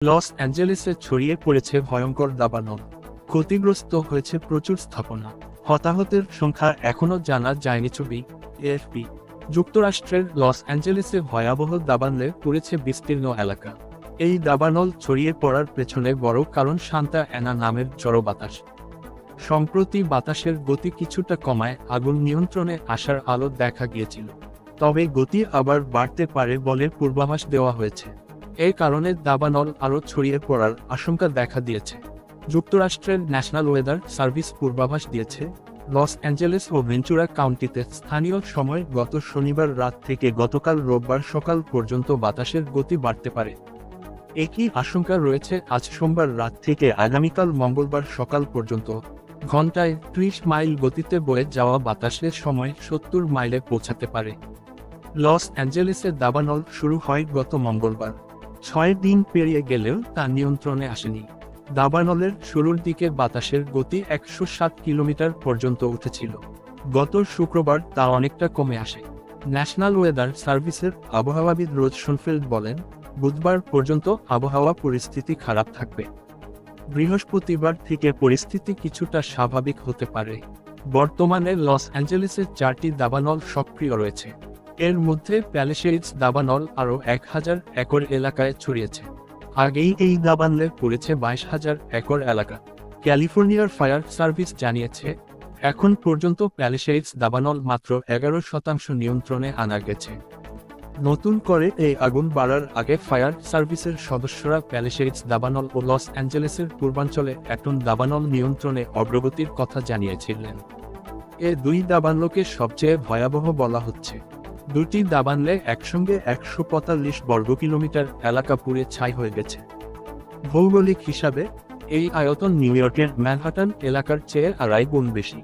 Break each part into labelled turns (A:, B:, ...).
A: Loss অ্যাঞ্জেলেসে ছড়িয়ে পড়েছে ভয়ঙ্কর দাবানল। ক্ষতিগ্রস্ত হয়েছে প্রচুর স্থাপনা। হতাহতের সংখ্যা এখনও জানা যায়নি। ছবি এএফপি। যুক্তরাষ্ট্রের লস অ্যাঞ্জেলেসে ভয়াবহ দাবানলে পড়েছে বিস্তীর্ণ এলাকা। এই দাবানল ছড়িয়ে পড়ার পেছনে বড় কারণ সান্তা অ্যানা নামের ঝড়ো বাতাস। সম্প্রতি বাতাসের গতি কিছুটা কমায় আগুন নিয়ন্ত্রণে আসার আলো দেখা গিয়েছিল, তবে গতি আবার বাড়তে পারে বলে পূর্বাভাস দেওয়া হয়েছে। এই কারণে দাবানল আরও ছড়িয়ে পড়ার আশঙ্কা দেখা দিয়েছে। যুক্তরাষ্ট্রের ন্যাশনাল ওয়েদার সার্ভিস পূর্বাভাস দিয়েছে, লস অ্যাঞ্জেলেস ও ভেঞ্চুরা কাউন্টিতে স্থানীয় সময় গত শনিবার রাত থেকে গতকাল রোববার সকাল পর্যন্ত বাতাসের গতি বাড়তে পারে। একই আশঙ্কা রয়েছে আজ সোমবার রাত থেকে আগামীকাল মঙ্গলবার সকাল পর্যন্ত। ঘন্টায় 30 মাইল গতিতে বয়ে যাওয়া বাতাসের সময় 70 মাইলে পৌঁছাতে পারে। লস অ্যাঞ্জেলেসে দাবানল শুরু হয় গত মঙ্গলবার। 6 দিন পেরিয়ে গেলেও তা নিয়ন্ত্রণে আসেনি। দাবানলের শুরুর দিকে বাতাসের গতি 107 কিলোমিটার পর্যন্ত উঠেছিল। গত শুক্রবার তা অনেকটা কমে আসে। ন্যাশনাল ওয়েদার সার্ভিসের আবহাওয়াবিদ রোজ শোনফেল্ড বলেন, বুধবার পর্যন্ত আবহাওয়া পরিস্থিতি খারাপ থাকবে। বৃহস্পতিবার থেকে পরিস্থিতি কিছুটা স্বাভাবিক হতে পারে। বর্তমানে লস অ্যাঞ্জেলেসে 4টি দাবানল সক্রিয় রয়েছে। এর মধ্যে প্যালেসেইডস দাবানল আরও 1000 একর এলাকায় ছড়িয়েছে। আগেই এই দাবানলে পড়েছে 22,000 একর এলাকা। ক্যালিফোর্নিয়ার ফায়ার সার্ভিস জানিয়েছে, এখন পর্যন্ত প্যালেসেইডস দাবানল মাত্র 11% নিয়ন্ত্রণে আনা গেছে। নতুন করে এই আগুন বাড়ার আগে ফায়ার সার্ভিসের সদস্যরা প্যালেসেইডস দাবানল ও লস অ্যাঞ্জেলেসের পূর্বাঞ্চলে একটন দাবানল নিয়ন্ত্রণে অগ্রগতির কথা জানিয়েছিলেন। এ দুই দাবানলকে সবচেয়ে ভয়াবহ বলা হচ্ছে। দুটি দাবানলে একসঙ্গে 145 বর্গ কিলোমিটার এলাকা পুড়ে ছাই হয়ে গেছে। ভৌগোলিক হিসাবে এই আয়তন নিউ ইয়র্কের ম্যানহাটন এলাকার চেয়ে 2.5 গুণ বেশি।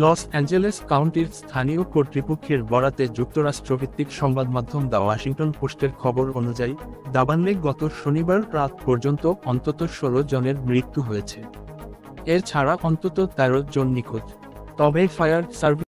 A: লস অ্যাঞ্জেলেস কাউন্টির স্থানীয় কর্তৃপক্ষের বরাতে যুক্তরাষ্ট্রভিত্তিক সংবাদ মাধ্যম দ্য ওয়াশিংটন পোস্টের খবর অনুযায়ী, দাবানলে গত শনিবার রাত পর্যন্ত অন্তত 16 জনের মৃত্যু হয়েছে। এছাড়া অন্তত 13 জন নিখোঁজ। তবে ফায়ার সার্ভিস